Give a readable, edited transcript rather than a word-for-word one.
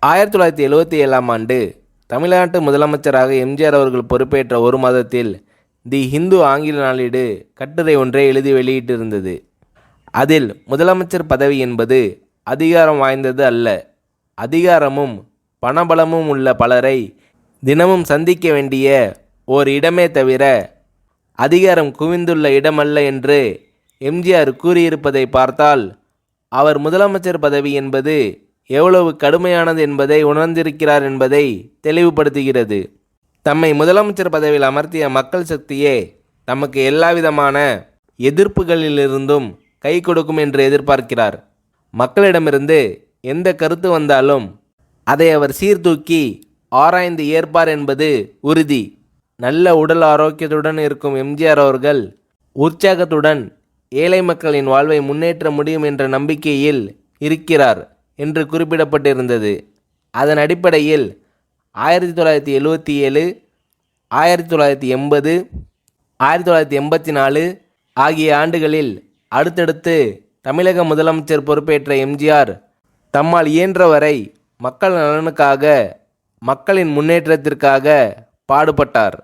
1977ஆம் ஆண்டு தமிழ்நாட்டு முதலமைச்சராக எம்ஜிஆர் அவர்கள் பொறுப்பேற்ற ஒரு மாதத்தில் தி ஹிந்து ஆங்கில நாளேடு கட்டுரை ஒன்றை எழுதி வெளியிட்டிருந்தது. அதில் முதலமைச்சர் பதவி என்பது அதிகாரம் வாய்ந்தது அல்ல, அதிகாரமும் பணபலமும் உள்ள பலரை தினமும் சந்திக்க வேண்டிய ஓர் இடமே தவிர அதிகாரம் குவிந்துள்ள இடமல்ல என்று எம்ஜிஆர் கூறியிருப்பதை பார்த்தால் அவர் முதலமைச்சர் பதவி என்பது எவ்வளவு கடுமையானது என்பதை உணர்ந்திருக்கிறார் என்பதை தெளிவுபடுத்துகிறது. தம்மை முதலமைச்சர் பதவியில் அமர்த்திய மக்கள் சக்தியே தமக்கு எல்லாவிதமான எதிர்ப்புகளிலிருந்தும் கை கொடுக்கும் என்று எதிர்பார்க்கிறார். மக்களிடமிருந்து எந்த கருத்து வந்தாலும் அதை அவர் சீர்தூக்கி ஆராய்ந்து ஏற்பார் என்பது உறுதி. நல்ல உடல் ஆரோக்கியத்துடன் இருக்கும் எம்ஜிஆர் அவர்கள் உற்சாகத்துடன் ஏழை மக்களின் வாழ்வை முன்னேற்ற முடியும் என்ற நம்பிக்கையில் இருக்கிறார் என்று குறிப்பிடப்பட்டிருந்தது. அதன் அடிப்படையில் 1977, 1980, 1984 ஆகிய ஆண்டுகளில் அடுத்தடுத்து தமிழக முதலமைச்சர் பொறுப்பேற்ற எம்ஜிஆர் தம்மால் இயன்றவரை மக்கள் நலனுக்காக, மக்களின் முன்னேற்றத்திற்காக பாடுபட்டார்.